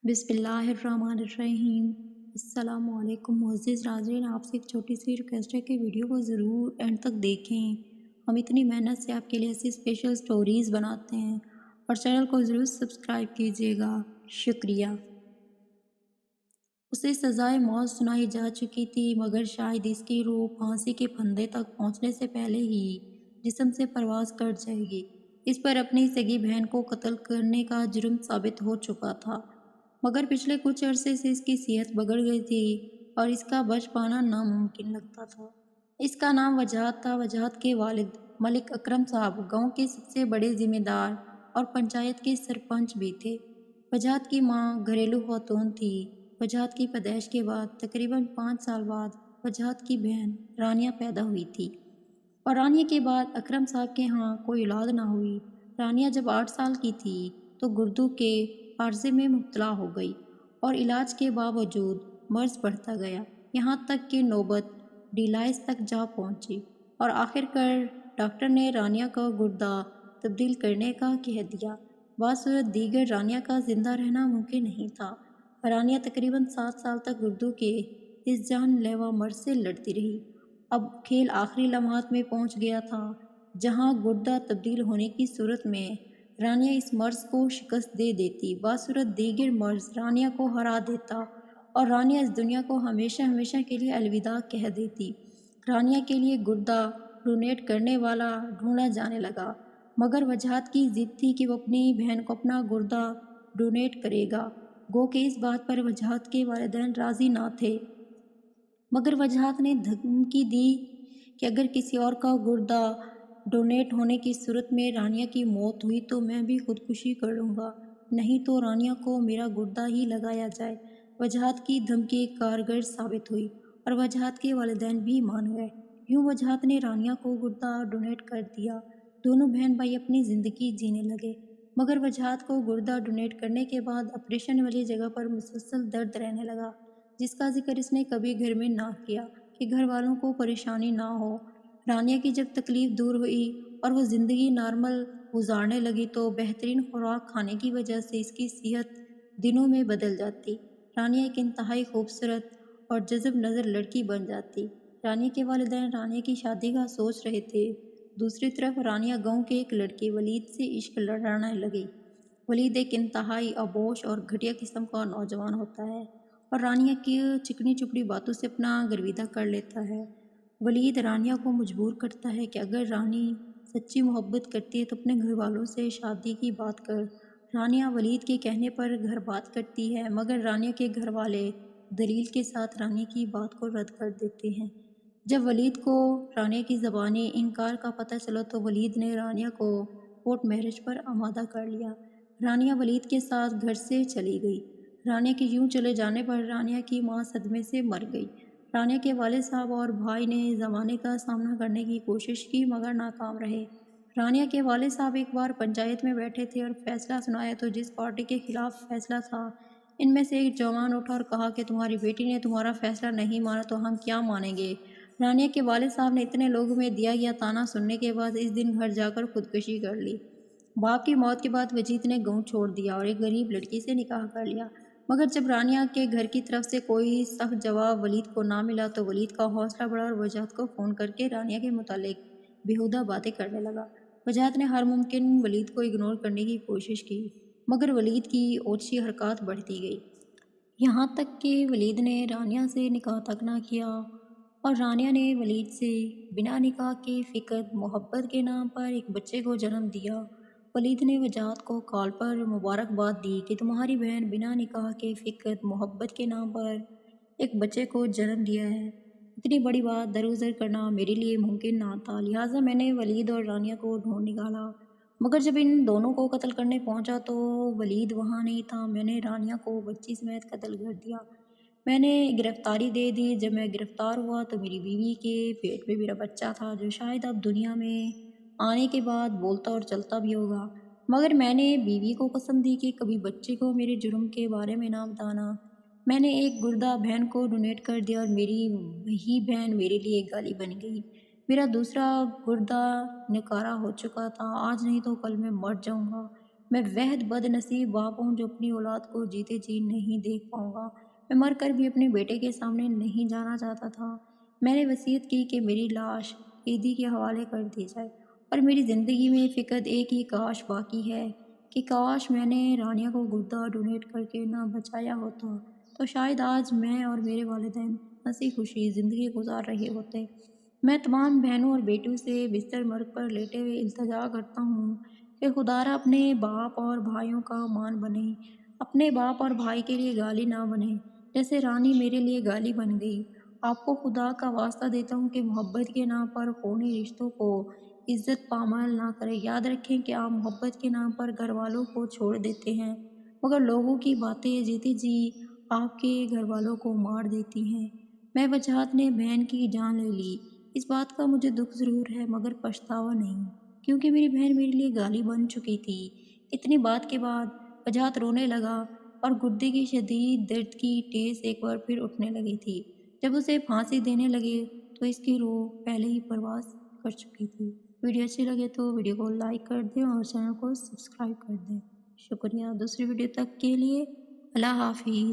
بسم اللہ الرحمن الرحیم۔ السلام علیکم معزز ناظرین، آپ سے ایک چھوٹی سی ریکویسٹ ہے کہ ویڈیو کو ضرور اینڈ تک دیکھیں۔ ہم اتنی محنت سے آپ کے لیے ایسی اسپیشل سٹوریز بناتے ہیں اور چینل کو ضرور سبسکرائب کیجیے گا، شکریہ۔ اسے سزائے موت سنائی جا چکی تھی، مگر شاید اس کی روح پھانسی کے پھندے تک پہنچنے سے پہلے ہی جسم سے پرواز کر جائے گی۔ اس پر اپنی سگی بہن کو قتل کرنے کا جرم ثابت ہو چکا تھا، مگر پچھلے کچھ عرصے سے اس کی صحت بگڑ گئی تھی اور اس کا بچ پانا ناممکن لگتا تھا۔ اس کا نام وجاہت تھا۔ وجاہت کے والد ملک اکرم صاحب گاؤں کے سب سے بڑے ذمہ دار اور پنچایت کے سرپنچ بھی تھے۔ وجاہت کی ماں گھریلو خاتون تھی۔ وجاہت کی پیدائش کے بعد تقریباً 5 سال بعد وجاہت کی بہن رانیہ پیدا ہوئی تھی، اور رانیہ کے بعد اکرم صاحب کے ہاں کوئی اولاد نہ ہوئی۔ رانیہ جب 8 سال کی تھی تو گردوں کے عارضے میں مبتلا ہو گئی اور علاج کے باوجود مرض بڑھتا گیا، یہاں تک کہ نوبت ڈیالائسس تک جا پہنچی، اور آخر کار ڈاکٹر نے رانیہ کو گردہ تبدیل کرنے کا کہہ دیا۔ بصورت دیگر رانیہ کا زندہ رہنا ممکن نہیں تھا۔ رانیہ تقریباً 7 سال تک گردوں کے اس جان لیوا مرض سے لڑتی رہی۔ اب کھیل آخری لمحات میں پہنچ گیا تھا، جہاں گردہ تبدیل ہونے کی صورت میں رانیہ اس مرض کو شکست دے دیتی، بصورت دیگر مرض رانیہ کو ہرا دیتا اور رانیہ اس دنیا کو ہمیشہ ہمیشہ کے لیے الوداع کہہ دیتی۔ رانیہ کے لیے گردہ ڈونیٹ کرنے والا ڈھونڈا جانے لگا، مگر وجاہت کی ضد تھی کہ وہ اپنی بہن کو اپنا گردہ ڈونیٹ کرے گا، گو کہ اس بات پر وجاہت کے والدین راضی نہ تھے۔ مگر وجاہت نے دھمکی دی کہ اگر کسی اور کا گردہ ڈونیٹ ہونے کی صورت میں رانیہ کی موت ہوئی تو میں بھی خودکشی کر لوں گا، نہیں تو رانیہ کو میرا گردہ ہی لگایا جائے۔ وجاہت کی دھمکی کارگر ثابت ہوئی اور وجاہت کے والدین بھی مان گئے۔ یوں وجاہت نے رانیہ کو گردہ ڈونیٹ کر دیا۔ دونوں بہن بھائی اپنی زندگی جینے لگے، مگر وجاہت کو گردہ ڈونیٹ کرنے کے بعد آپریشن والی جگہ پر مسلسل درد رہنے لگا، جس کا ذکر اس نے کبھی گھر میں نہ کیا کہ گھر والوں کو پریشانی نہ ہو۔ رانیہ کی جب تکلیف دور ہوئی اور وہ زندگی نارمل گزارنے لگی تو بہترین خوراک کھانے کی وجہ سے اس کی صحت دنوں میں بدل جاتی۔ رانیہ ایک انتہائی خوبصورت اور جذب نظر لڑکی بن جاتی۔ رانیہ کے والدین رانیہ کی شادی کا سوچ رہے تھے۔ دوسری طرف رانیہ گاؤں کے ایک لڑکے ولید سے عشق لڑانے لگی۔ ولید ایک انتہائی اوبوش اور گھٹیا قسم کا نوجوان ہوتا ہے اور رانیہ کی چکنی چپڑی باتوں سے اپنا گرویدہ کر لیتا ہے۔ ولید رانیہ کو مجبور کرتا ہے کہ اگر رانی سچی محبت کرتی ہے تو اپنے گھر والوں سے شادی کی بات کر۔ رانیہ ولید کے کہنے پر گھر بات کرتی ہے، مگر رانیہ کے گھر والے دلیل کے ساتھ رانیہ کی بات کو رد کر دیتے ہیں۔ جب ولید کو رانیہ کی زبانی انکار کا پتہ چلا تو ولید نے رانیہ کو کورٹ میرج پر آمادہ کر لیا۔ رانیہ ولید کے ساتھ گھر سے چلی گئی۔ رانیہ کے یوں چلے جانے پر رانیہ کی ماں صدمے سے مر گئی۔ رانیہ کے والد صاحب اور بھائی نے زمانے کا سامنا کرنے کی کوشش کی، مگر ناکام رہے۔ رانیہ کے والد صاحب ایک بار پنچایت میں بیٹھے تھے اور فیصلہ سنایا تو جس پارٹی کے خلاف فیصلہ تھا، ان میں سے ایک جوان اٹھا اور کہا کہ تمہاری بیٹی نے تمہارا فیصلہ نہیں مانا تو ہم کیا مانیں گے۔ رانیہ کے والد صاحب نے اتنے لوگوں میں دیا گیا طعنہ سننے کے بعد اس دن گھر جا کر خودکشی کر لی۔ باپ کی موت کے بعد وجید نے گاؤں چھوڑ دیا اور ایک غریب لڑکی سے نکاح کر لیا، مگر جب رانیہ کے گھر کی طرف سے کوئی سخت جواب ولید کو نہ ملا تو ولید کا حوصلہ بڑھا اور وجاہت کو فون کر کے رانیہ کے متعلق بیہودہ باتیں کرنے لگا۔ وجاہت نے ہر ممکن ولید کو اگنور کرنے کی کوشش کی، مگر ولید کی اوچھی حرکات بڑھتی گئی، یہاں تک کہ ولید نے رانیہ سے نکاح تک نہ کیا اور رانیہ نے ولید سے بنا نکاح کے فقط محبت کے نام پر ایک بچے کو جنم دیا۔ ولید نے وجاہت کو کال پر مبارکباد دی کہ تمہاری بہن بنا نکاح کے فقط محبت کے نام پر ایک بچے کو جنم دیا ہے۔ اتنی بڑی بات درگزر کرنا میرے لیے ممکن نہ تھا، لہٰذا میں نے ولید اور رانیہ کو ڈھونڈ نکالا، مگر جب ان دونوں کو قتل کرنے پہنچا تو ولید وہاں نہیں تھا۔ میں نے رانیہ کو بچی سمیت قتل کر دیا۔ میں نے گرفتاری دے دی۔ جب میں گرفتار ہوا تو میری بیوی کے پیٹ میں میرا بچہ تھا، جو شاید اب دنیا میں آنے کے بعد بولتا اور چلتا بھی ہوگا، مگر میں نے بیوی کو قسم دی کہ کبھی بچے کو میرے جرم کے بارے میں نہ بتانا۔ میں نے ایک گردہ بہن کو ڈونیٹ کر دیا اور میری وہی بہن میرے لیے ایک گالی بن گئی۔ میرا دوسرا گردہ نکارہ ہو چکا تھا، آج نہیں تو کل میں مر جاؤں گا۔ میں وحد بدنصیب باپ ہوں جو اپنی اولاد کو جیتے جی نہیں دیکھ پاؤں گا۔ میں مر کر بھی اپنے بیٹے کے سامنے نہیں جانا چاہتا تھا۔ میں نے وصیت کی کہ میری لاش قیدی کے حوالے کر دی جائے، اور میری زندگی میں فقط ایک ہی کاش باقی ہے کہ کاش میں نے رانیہ کو گردہ ڈونیٹ کر کے نہ بچایا ہوتا، تو شاید آج میں اور میرے والدین ہنسی خوشی زندگی گزار رہے ہوتے۔ میں تمام بہنوں اور بیٹیوں سے بستر مرگ پر لیٹے ہوئے التجا کرتا ہوں کہ خدارا اپنے باپ اور بھائیوں کا مان بنے، اپنے باپ اور بھائی کے لیے گالی نہ بنے جیسے رانی میرے لیے گالی بن گئی۔ آپ کو خدا کا واسطہ دیتا ہوں کہ محبت کے نام پر خونی رشتوں کو عزت پامال نہ کریں۔ یاد رکھیں کہ آپ محبت کے نام پر گھر والوں کو چھوڑ دیتے ہیں، مگر لوگوں کی باتیں جیتے جی آپ کے گھر والوں کو مار دیتی ہیں۔ میں وجاہت نے بہن کی جان لے لی، اس بات کا مجھے دکھ ضرور ہے مگر پچھتاوا نہیں، کیونکہ میری بہن میرے لیے گالی بن چکی تھی۔ اتنی بات کے بعد وجاہت رونے لگا اور گردے کی شدید درد کی ٹیس ایک بار پھر اٹھنے لگی تھی۔ جب اسے پھانسی دینے لگے تو اس کی روح پہلے ہی پرواز کر چکی تھی۔ ویڈیو اچھی لگے تو ویڈیو کو لائک کر دیں اور چینل کو سبسکرائب کر دیں۔ شکریہ۔ دوسری ویڈیو تک کے لیے اللہ حافظ۔